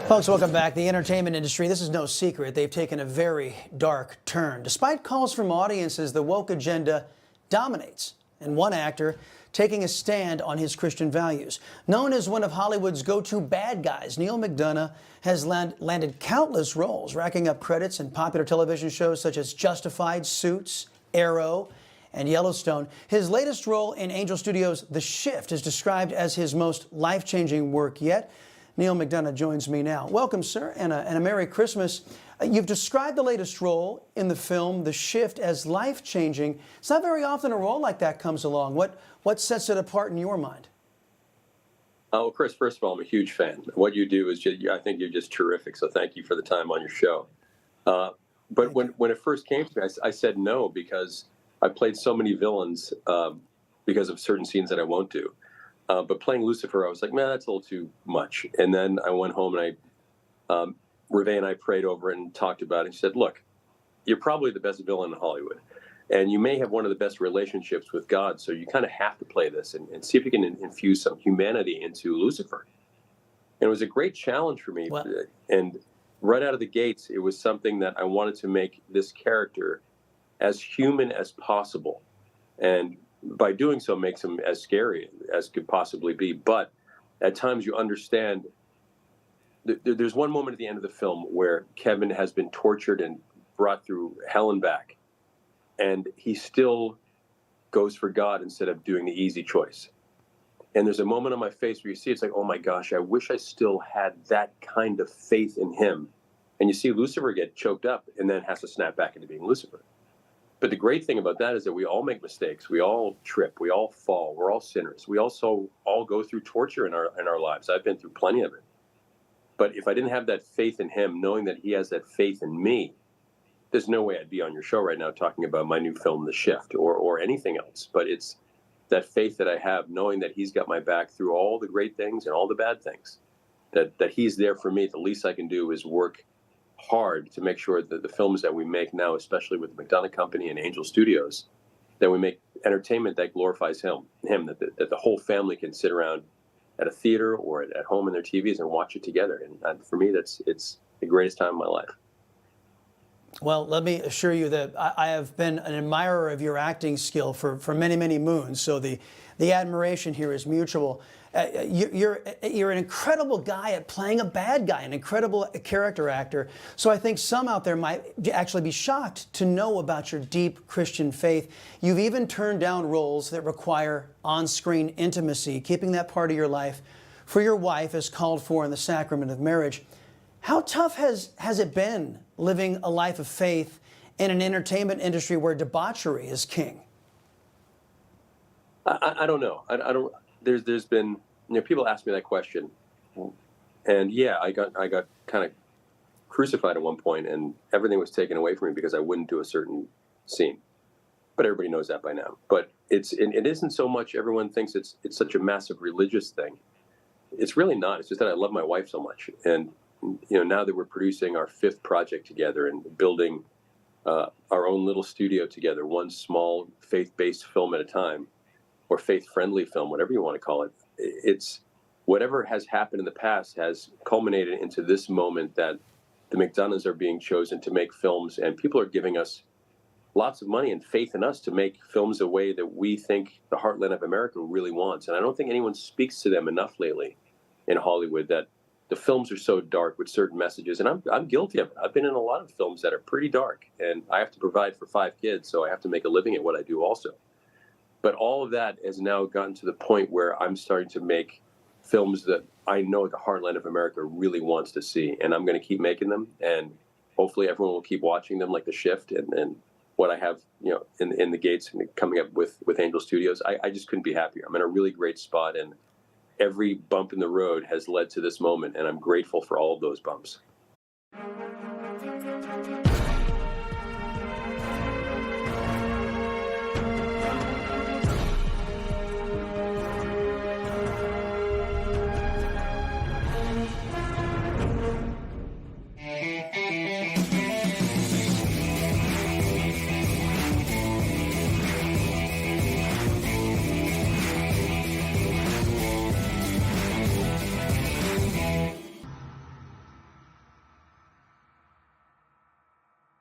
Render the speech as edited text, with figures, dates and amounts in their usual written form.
Folks, welcome back. The entertainment industry, this is no secret, they've taken a very dark turn. Despite calls from audiences, the woke agenda dominates, and one actor taking a stand on his Christian values. Known as one of Hollywood's go-to bad guys, Neal McDonough has landed countless roles, racking up credits in popular television shows such as Justified, Suits, Arrow, and Yellowstone. His latest role in Angel Studios' The Shift is described as his most life-changing work yet. Neal McDonough joins me now. Welcome, sir, and a Merry Christmas. You've described the latest role in the film, The Shift, as life-changing. It's not very often a role like that comes along. What sets it apart in your mind? Oh, Chris, first of all, I'm a huge fan. What you do is, I think you're just terrific, so thank you for the time on your show. But when it first came to me, I said no because I played so many villains because of certain scenes that I won't do. But playing Lucifer, I was like, man, that's a little too much. And then I went home and Reve and I prayed over it and talked about it. She said, look, you're probably the best villain in Hollywood. And you may have one of the best relationships with God. So you kind of have to play this and see if you can infuse some humanity into Lucifer. And it was a great challenge for me. Well, and right out of the gates, it was something that I wanted to make this character as human as possible. And by doing so makes him as scary as could possibly be. But at times you understand there's one moment at the end of the film where Kevin has been tortured and brought through hell and back. And he still goes for God instead of doing the easy choice. And there's a moment on my face where you see it's like, oh my gosh, I wish I still had that kind of faith in him. And you see Lucifer get choked up and then has to snap back into being Lucifer. But the great thing about that is that we all make mistakes. We all trip. We all fall. We're all sinners. We also all go through torture in our lives. I've been through plenty of it. But if I didn't have that faith in him, knowing that he has that faith in me, there's no way I'd be on your show right now talking about my new film, The Shift, or anything else. But it's that faith that I have, knowing that he's got my back through all the great things and all the bad things, that he's there for me. The least I can do is work hard to make sure that the films that we make now, especially with the McDonough Company and Angel Studios, that we make entertainment that glorifies him, that the whole family can sit around at a theater or at home in their TVs and watch it together. And for me, it's the greatest time of my life. Well, let me assure you that I have been an admirer of your acting skill for many, many moons. So the admiration here is mutual. You're an incredible guy at playing a bad guy, an incredible character actor. So I think some out there might actually be shocked to know about your deep Christian faith. You've even turned down roles that require on-screen intimacy, keeping that part of your life for your wife as called for in the sacrament of marriage. How tough has it been living a life of faith in an entertainment industry where debauchery is king? I don't know. I don't. There's been, people ask me that question, and yeah, I got kind of crucified at one point, and everything was taken away from me because I wouldn't do a certain scene. But everybody knows that by now. But it isn't so much. Everyone thinks it's such a massive religious thing. It's really not. It's just that I love my wife so much, and now that we're producing our 5th project together and building our own little studio together, one small faith-based film at a time, or faith-friendly film, whatever you want to call it, it's whatever has happened in the past has culminated into this moment that the McDonoughs are being chosen to make films, and people are giving us lots of money and faith in us to make films the way that we think the heartland of America really wants. And I don't think anyone speaks to them enough lately in Hollywood that the films are so dark with certain messages, and I'm guilty of it. I've been in a lot of films that are pretty dark, and I have to provide for 5 kids, so I have to make a living at what I do also. But all of that has now gotten to the point where I'm starting to make films that I know the heartland of America really wants to see, and I'm going to keep making them, and hopefully everyone will keep watching them, like The Shift and what I have, in the gates and coming up with Angel Studios. I just couldn't be happier. I'm in a really great spot, and every bump in the road has led to this moment, and I'm grateful for all of those bumps.